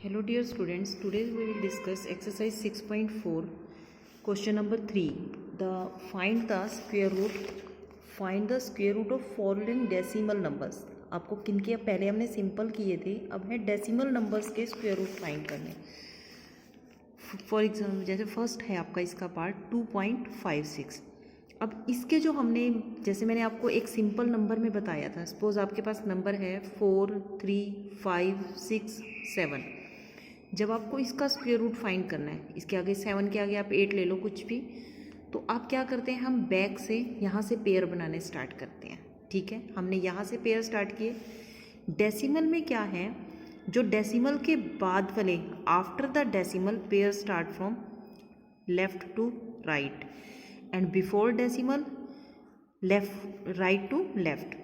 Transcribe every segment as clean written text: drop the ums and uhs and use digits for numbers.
Hello dear students, today we will discuss exercise 6.4 question number 3. Find the square root of following decimal numbers. आपको किनके पहले हमने simple किए थे, अब है डेसिमल नंबर्स के स्क्वायर रूट फाइंड करने। फॉर एग्जाम्पल जैसे फर्स्ट है आपका इसका पार्ट 2.56। अब इसके जो हमने जैसे मैंने आपको एक सिंपल नंबर में बताया था, सपोज आपके पास नंबर है 4 3 5 6 7। जब आपको इसका स्क्वायर रूट फाइंड करना है, इसके आगे 7 के आगे आप 8 ले लो कुछ भी, तो आप क्या करते हैं, हम बैक से यहाँ से पेयर बनाने स्टार्ट करते हैं। ठीक है, हमने यहाँ से पेयर स्टार्ट किए। डेसिमल में क्या है, जो डेसिमल के बाद वाले after the decimal pair start from left to right and before decimal left right to left.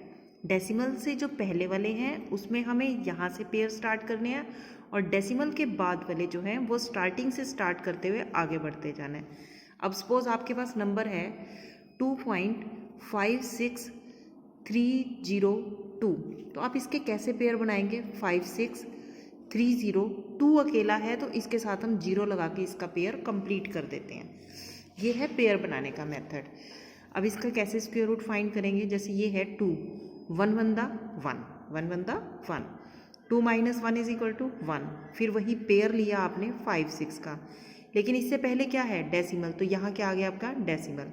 Decimal से जो पहले वाले हैं उसमें हमें यहाँ से पेयर स्टार्ट करने हैं, और डेसिमल के बाद वाले जो हैं वो स्टार्टिंग से स्टार्ट करते हुए आगे बढ़ते जाना है। अब सपोज आपके पास नंबर है 2.56302, तो आप इसके कैसे पेयर बनाएंगे, 56302 अकेला है तो इसके साथ हम 0 लगा के इसका पेयर कंप्लीट कर देते हैं। ये है पेयर बनाने का मेथड। अब इसका कैसे स्क्वायर रूट फाइंड करेंगे, जैसे ये है 2 1 1 दा 1 1 1 दा 1, 2 माइनस 1 इज इक्वल टू 1। फिर वही पेयर लिया आपने 5 6 का, लेकिन इससे पहले क्या है डेसिमल, तो यहाँ क्या आ गया आपका डेसिमल।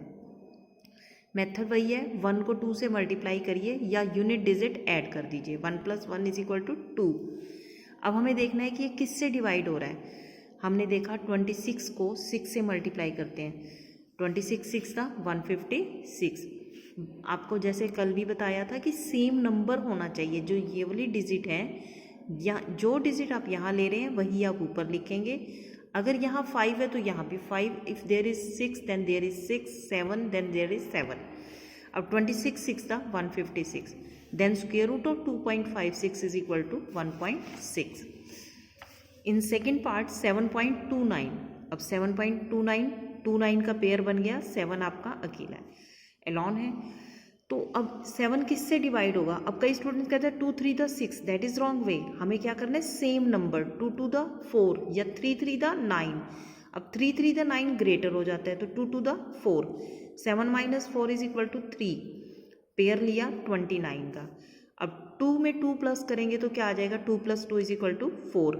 मेथड वही है, 1 को 2 से मल्टीप्लाई करिए या यूनिट डिजिट ऐड कर दीजिए, 1 + 1 इज इक्वल टू 2। अब हमें देखना है कि ये किससे डिवाइड हो रहा है। हमने देखा 26 को 6 से मल्टीप्लाई करते हैं, 26 6 था 156। आपको जैसे कल भी बताया था कि सेम नंबर होना चाहिए, जो ये वाली डिजिट है या जो डिजिट आप यहाँ ले रहे हैं वही आप ऊपर लिखेंगे। अगर यहाँ 5 है तो यहाँ भी 5, if there is 6 then there is 6, 7 then there is 7। अब 26 6 था 156, then square root of 2.56 is equal to 1.6। In second part 7.29। अब 7.29 का पेयर बन गया, 7 आपका अकेला है, एलॉन है। तो अब 7 किससे डिवाइड होगा। अब कई स्टूडेंट्स कहते हैं 2 3 the 6, that is wrong way. हमें क्या करना है, सेम नंबर 2 2 द 4 या 3 3 द 9। अब 3 3 द 9 ग्रेटर हो जाता है तो 2 2 द 4, 7 माइनस 4 इज इक्वल टू 3। पेयर लिया 29 का। अब 2 में 2 प्लस करेंगे तो क्या आ जाएगा, 2 + 2 इज इक्वल टू 4।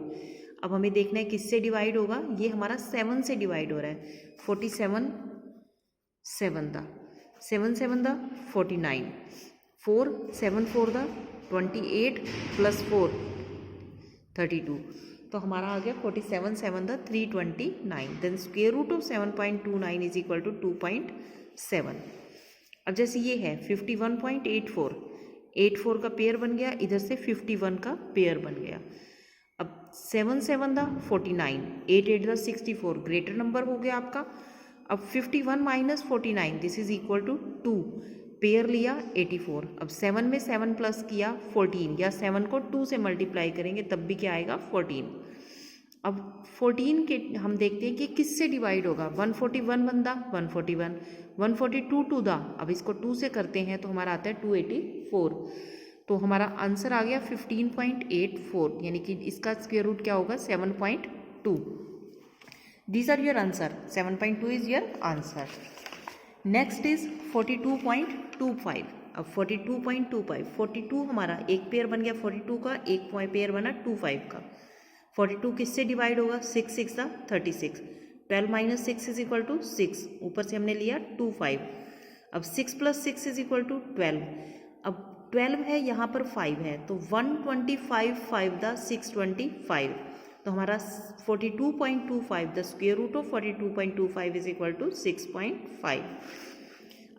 अब हमें देखना है किससे डिवाइड होगा, ये हमारा 7 से डिवाइड हो रहा है। 47 7 दा 7 7 दा 49, 4 7 4 दा 28 + 4 32, तो हमारा आ गया 47 7 दा 329। Then square root of 7.29 is equal to 2.7। अब जैसे ये है 51.84 का पेयर बन गया, इधर से 51 का पेयर बन गया। अब 7 7 दा 49, 8 8 दा 64, ग्रेटर नंबर हो गया आपका। अब 51 माइनस 49 this is equal to 2, pair लिया 84। अब 7 में 7 प्लस किया 14, या 7 को 2 से मल्टीप्लाई करेंगे तब भी क्या आएगा 14। अब 14 के हम देखते हैं कि किससे डिवाइड होगा, 141 बंदा 141, 142 2 दा, अब इसको 2 से करते हैं तो हमारा आता है 284। तो हमारा आंसर आ गया 15.84, यानी कि इसका स्क्वायर रूट क्या होगा 7.2। These are your answer, 7.2 is your answer. Next is 42.25। अब 42.25, 42 हमारा एक पेयर बन गया 42 का, एक पेयर बना 25 का। 42 किससे डिवाइड होगा, 6 6 था 36, 12 माइनस 6 इज इक्वल टू 6, ऊपर से हमने लिया 25। अब 6 + 6 इज इक्वल टू 12। अब 12 है, यहाँ पर 5 है, तो 125 5 दा 625, तो हमारा 42.25 the square root of 42.25 is equal to 6.5।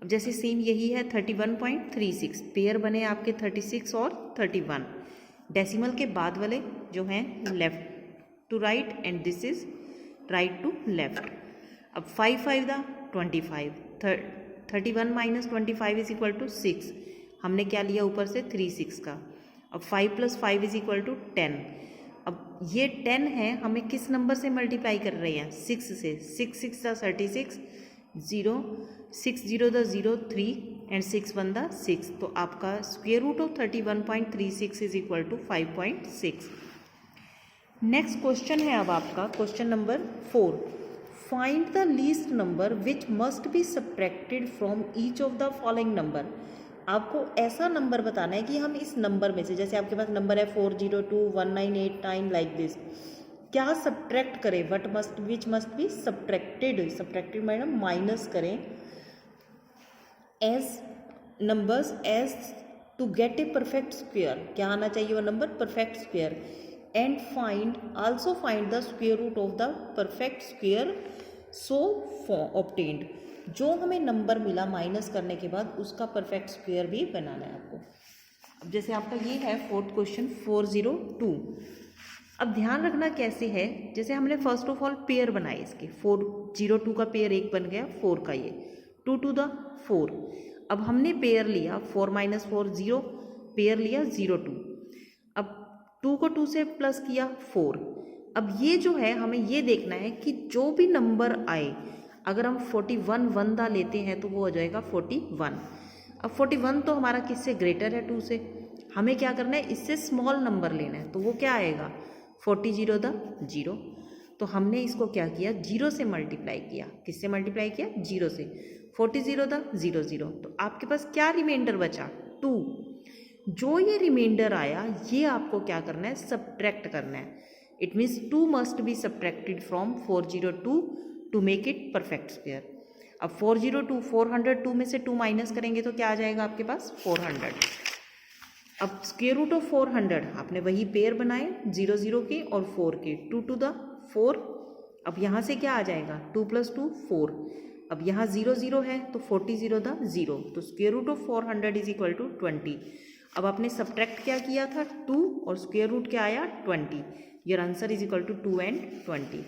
अब जैसे सेम यही है 31.36, पेयर बने आपके 36 और 31। डेसिमल के बाद वाले जो हैं left to right and this is right to left. अब 5 5 दा 25, 31 माइनस 25 इज इक्वल टू 6, हमने क्या लिया ऊपर से 3 6 का। अब 5 + 5 इज इक्वल टू 10। अब ये 10 है, हमें किस नंबर से मल्टीप्लाई कर रहे हैं, 6 से। 6 6 दा 36, 0 6 0 दा 0 3 एंड 6 1 दा 6, तो आपका square root of 31.36 is equal to 5.6। Next question है अब आपका question number 4। Find the least number which must be subtracted from each of the following number. आपको ऐसा नंबर बताना है कि हम इस नंबर में से, जैसे आपके पास नंबर है 4021989 लाइक दिस, क्या सब्ट्रैक्ट करें, which must be subtracted madam minus करें as numbers as to get a perfect square. क्या आना चाहिए वो number, perfect square. And also find the square root of the perfect square so obtained. जो हमें number मिला minus करने के बाद उसका परफेक्ट स्क्वेयर भी बनाना है आपको। अब जैसे आपका ये है फोर्थ क्वेश्चन 402। अब ध्यान रखना कैसे है, जैसे हमने फर्स्ट ऑफ ऑल पेयर बनाए इसके, 402 का पेयर एक बन गया 4 का, ये 2 to the 4। अब हमने पेयर लिया 4 - 4 0, पेयर लिया 0 2। अब 2 को 2 से प्लस किया 4। अब ये जो है हमें ये देखना है कि जो भी नंबर आए, अगर हम 41 1 लेते हैं तो वो हो जाएगा 41। अब 41 तो हमारा किससे ग्रेटर है, 2 से। हमें क्या करना है, इससे स्मॉल नंबर लेना है, तो वो क्या आएगा 40 0 द 0। तो हमने इसको क्या किया, 0 से मल्टीप्लाई किया। किससे मल्टीप्लाई किया, 0 से। 40 0 द 0 0। तो आपके पास क्या रिमाइंडर बचा, 2। जो ये रिमाइंडर आया ये आपको क्या करना है, सब्ट्रैक्ट करना है। It means 2 must be subtracted from 402 to make it perfect square. अब 402 402 में से 2 माइनस करेंगे तो क्या आ जाएगा आपके पास 400। अब स्क्वेयर रूट ऑफ 400, आपने वही पेयर बनाए 0 0 के और 4 के, 2 to the 4। अब यहाँ से क्या आ जाएगा 2 + 2 4। अब यहाँ 0 0 है तो 40 0 द 0, तो square root of 400 is equal to 20। अब आपने सब्ट्रैक्ट क्या किया था 2 और स्क्वेयर रूट क्या आया 20। Your answer is equal to 2 and 20।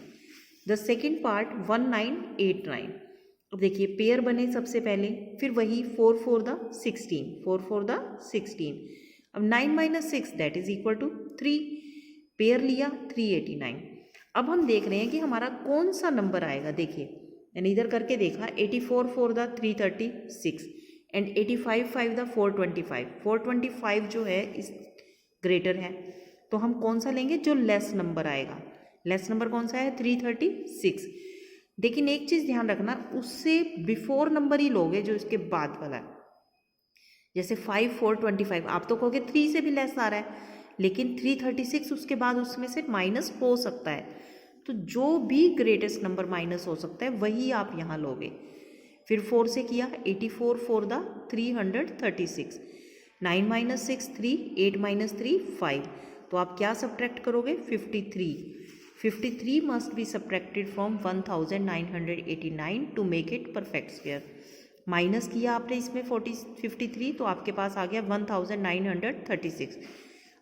The second part 1989। अब देखिए पेयर बने सबसे पहले, फिर वही 4 4 द 16, 4 4 द 16। अब 9 - 6 that is equal to 3, pair लिया 389। अब हम देख रहे हैं कि हमारा कौन सा नंबर आएगा। देखिए मैंने इधर करके देखा 84 4 द 336 एंड 85 5 द 425। 425 जो है इस ग्रेटर है, तो हम कौन सा लेंगे, जो लेस नंबर आएगा। लेस नंबर कौन सा है 336। लेकिन एक चीज़ ध्यान रखना, उससे बिफोर नंबर ही लोगे जो इसके बाद वाला है। जैसे 5 425, आप तो कहोगे 3 से भी लेस आ रहा है, लेकिन 336 उसके बाद उसमें से माइनस हो सकता है। तो जो भी ग्रेटेस्ट नंबर माइनस हो सकता है वही आप यहाँ लोगे। फिर 4 से किया 84 4 द 336, 9 - 6 3, 8 - 3 5। तो आप क्या सब्ट्रैक्ट करोगे 53। 53 must be subtracted from 1989 to make it perfect square. Minus किया आपने इसमें 53, तो आपके पास आ गया 1936।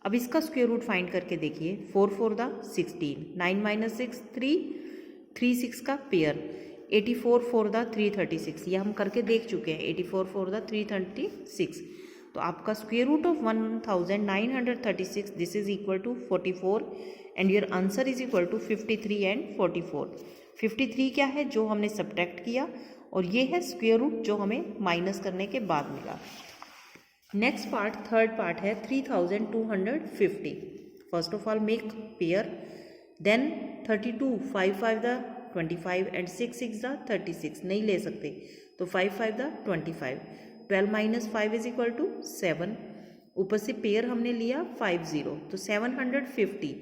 अब इसका स्क्वेयर रूट फाइंड करके देखिए 4 4 द 16, 9 - 6 3, 3 6 का पेयर, 84 4 द 336, ये हम करके देख चुके हैं 84 4 द 336। तो आपका square root of 1936 this is equal to 44 and your answer is equal to 53 and 44। 53 क्या है, जो हमने सब्ट्रैक्ट किया, और ये है स्क्वेयर रूट जो हमें माइनस करने के बाद मिला। नेक्स्ट पार्ट, थर्ड पार्ट है 3250। First of all make pair, then 32 5 5 द 25 एंड 6 6 द 36, नहीं ले सकते तो 5 5 द 25, 12 - 5 इज इक्वल टू 7। ऊपर से पेयर हमने लिया 5 0, तो 750।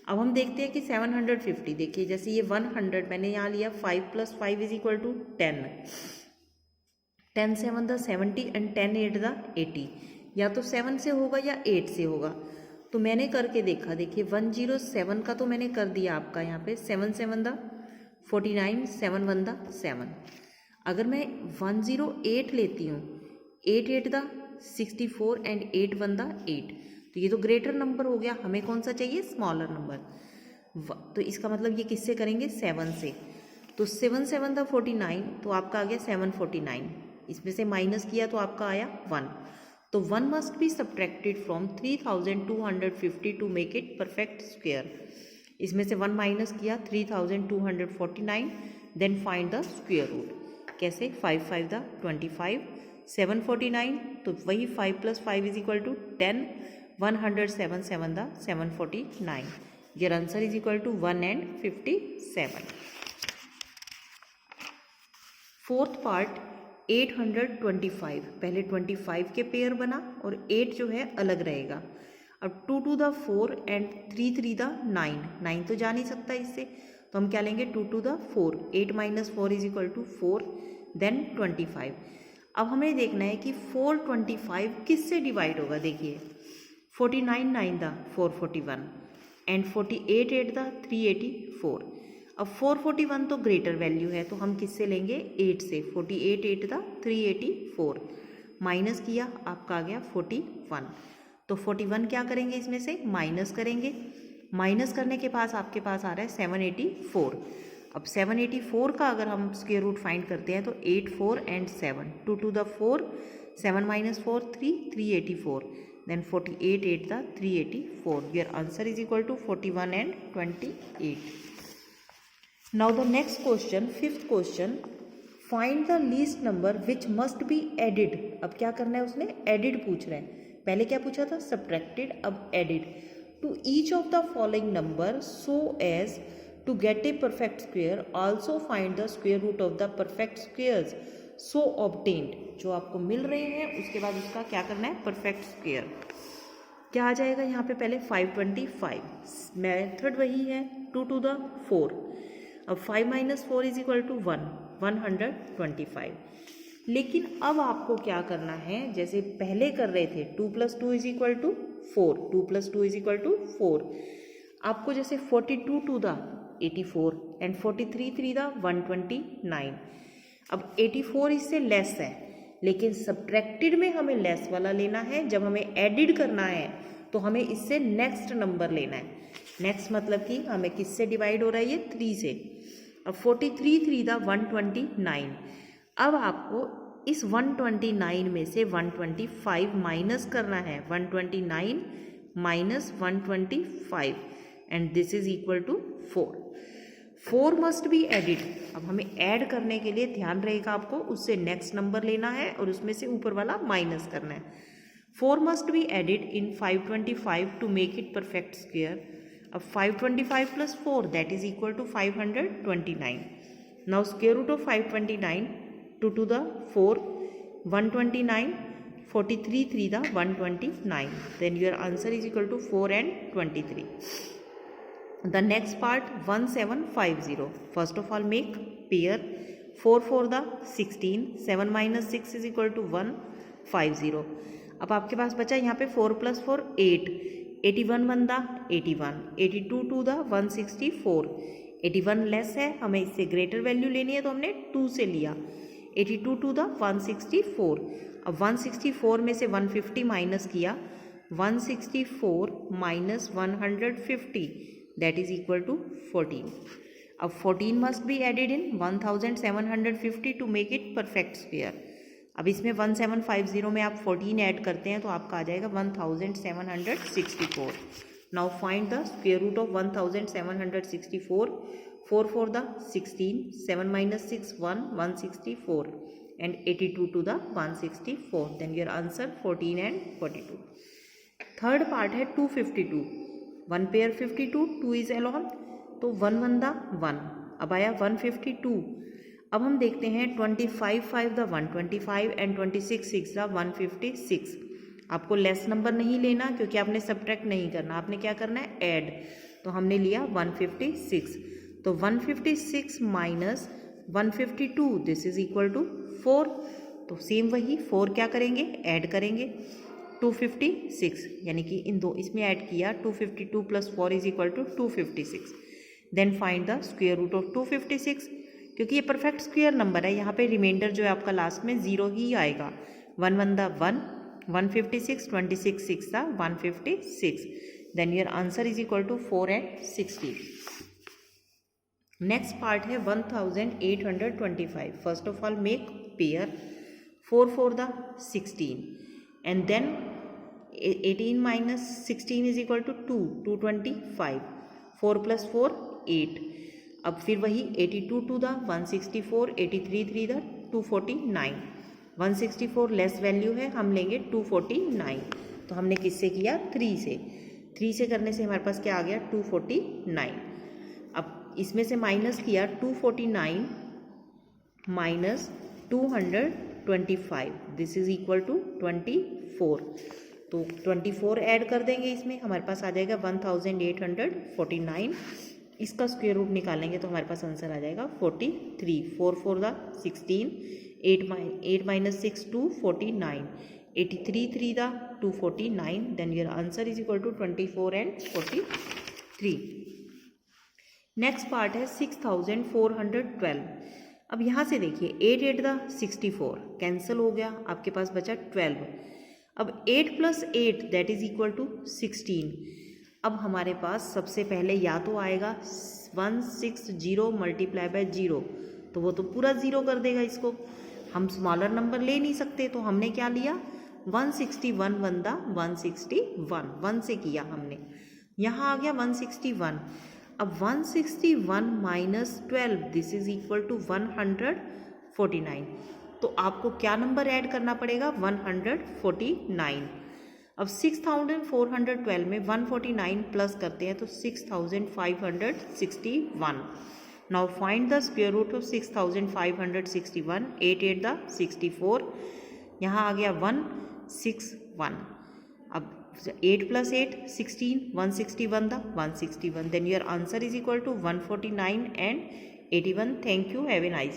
अब हम देखते हैं कि 750, देखिए जैसे ये 100 मैंने यहाँ लिया, 5 + 5 इज इक्वल टू 10, 10 7 द 70 एंड 10 8 द 80। या तो 7 से होगा या 8 से होगा, तो मैंने करके देखा। देखिए 107 का तो मैंने कर दिया आपका यहाँ पे, 7 7 द 49, 7 1 द 7। अगर मैं 108 लेती हूँ, 8 8 द 64 एंड 8 1 द 8, तो ये तो ग्रेटर नंबर हो गया। हमें कौन सा चाहिए, स्मॉलर नंबर। तो इसका मतलब ये किससे करेंगे, 7 से। तो 7 7 द 49, तो आपका आ गया 749। इसमें से माइनस किया तो आपका आया 1। तो 1 must be subtracted from 3250 to make it perfect square. इसमें से 1 माइनस किया 3249, then find the square root. कैसे, 5 5 द 25, 749, तो वही 5 + 5 इज इक्वल टू 10, 107 7 द 749। Your answer is equal to 1 and 57. Fourth part 825. पहले 25 के पेयर बना और 8 जो है अलग रहेगा. अब 2 to the 4 and 3 3 the 9. 9 तो जा नहीं सकता इससे, तो हम क्या लेंगे 2 to the 4. 8 minus 4 is equal to 4, then 25. अब हमें देखना है कि 425 किससे डिवाइड होगा. देखिए 49 9 the 441 एंड 48 8 the 384. अब 441 तो ग्रेटर वैल्यू है, तो हम किससे लेंगे 8 से. 48 8 the 384 माइनस किया, आपका आ गया 41. तो 41 क्या करेंगे इसमें से माइनस करेंगे. माइनस करने के पास आपके पास आ रहा है 784. अब 784 का अगर हम स्क्वायर रूट फाइंड करते हैं तो 8 4 and 7. 2 to the 4, 7 minus 4 3, 384. Then 48 8 the 384. Your answer is equal to 41 and 28. Now the next question, fifth question. Find the least number which must be added. अब क्या करना है उसने एडिड पूछ रहे हैं. पहले क्या पूछा था सब्ट्रैक्टेड, अब added. To each of the following number so as to get a perfect square, also find the square root of the perfect squares so obtained. जो आपको मिल रहे हैं उसके बाद उसका क्या करना है परफेक्ट स्क्वायर. क्या आ जाएगा यहाँ पे पहले 525. मेथड वही है 2 to the 4. अब 5 minus 4 is equal to 1, 125. लेकिन अब आपको क्या करना है, जैसे पहले कर रहे थे 2 plus 2 is equal to 4, 2 plus 2 is equal to 4. आपको जैसे 42 to the 84 एंड 43 3 the 129. अब 84 इससे लेस है, लेकिन सब्ट्रैक्टेड में हमें लेस वाला लेना है. जब हमें एडिड करना है तो हमें इससे नेक्स्ट नंबर लेना है. नेक्स्ट मतलब कि हमें किससे डिवाइड हो रहा है ये 3 से. अब 43 3 the 129. अब आपको इस 129 में से 125 माइनस करना है. 129 minus 125 and this is equal to 4. 4 must be added. अब हमें ऐड करने के लिए ध्यान रहेगा आपको उससे नेक्स्ट नंबर लेना है और उसमें से ऊपर वाला माइनस करना है. 4 must be added in 525 to make it perfect square. अब 525 plus 4 that is equal to 529. Now square root of 529, 2 to the 4, 129, 43 3 the 129. Then your answer is equal to 4 and 23. The next part 1750. First of all make pair. 4 4 the 16, 7 minus 6 is equal to 150. अब आपके पास बचा यहाँ पे 4 plus 4 8. 81 1 the 81, 82 2 the 164. 81 less है, हमें इससे greater value लेनी है तो हमने 2 से लिया. 82 to the 164. अब 164 में से 150 माइनस किया. 164 minus 150 that is equal to 14. अब 14 must be added in 1750 to make it perfect square. अब इसमें 1750 में आप 14 ऐड करते हैं तो आपका आ जाएगा 1764. Now find the square root of 1764. 4 4 the 16, 7 minus 6 1, 164 and 82 to the 164. Then your answer 14 and 42. Third part है 252. 1 pair 52, 2 is alone, तो 1 1 the 1. अब आया 152. अब हम देखते हैं 25 5 the 125 एंड 26 6 the 156. आपको लेस नंबर नहीं लेना क्योंकि आपने सब्ट्रैक्ट नहीं करना, आपने क्या करना है ऐड. तो हमने लिया 156. तो 156 minus 152 this is equal to 4. तो सेम वही 4 क्या करेंगे ऐड करेंगे 256, यानी कि इन दो इसमें ऐड किया 252 plus 4 is equal to 256. Then find the square root of 256. क्योंकि ये परफेक्ट स्क्वायर नंबर है, यहाँ पे रिमाइंडर जो है आपका लास्ट में 0 ही आएगा. 1 1 the 1, 156, 26 6 the 156. Then your answer is equal to 4 and 60. Next part है 1825. First of all make pair. 4 4 the 16 and then 18 minus 16 is equal to 2, 225. 4 plus 4 8. अब फिर वही 82 to the 164, 83 3 the 249. 164 less value है, हम लेंगे 249. तो हमने किससे किया 3 से. 3 से करने से हमारे पास क्या आ गया 249। अब इसमें से माइनस किया 249 minus 225, this is equal to 24। तो 24 ऐड कर देंगे इसमें, हमारे पास आ जाएगा 1849। इसका स्क्वायर रूट निकालेंगे तो हमारे पास आंसर आ जाएगा 43। 4 4 दा 16, 8 माइनस 6 2 49, 83 3 दा 249, then your answer is equal to 24 and 43। Next part है 6412। अब यहाँ से देखिए 8 8 दा 64 कैंसिल हो गया, आपके पास बचा 12। अब 8 plus 8 that is equal to 16। अब हमारे पास सबसे पहले या तो आएगा 160 मल्टीप्लाई बाय 0, तो वो तो पूरा ज़ीरो कर देगा इसको। हम स्मॉलर नंबर ले नहीं सकते, तो हमने क्या लिया 161 1 161 1 से किया हमने, यहाँ आ गया 161। अब 161 minus 12 this is equal to 149। तो आपको क्या नंबर ऐड करना पड़ेगा 149। अब 6412 में 149 प्लस करते हैं तो 6561। Now find the square root of 6561। 8 8 the 64, यहाँ आ गया 161। अब 8 plus 8 16, 161 the 161, then your answer is equal to 149 and 81। Thank you, have a nice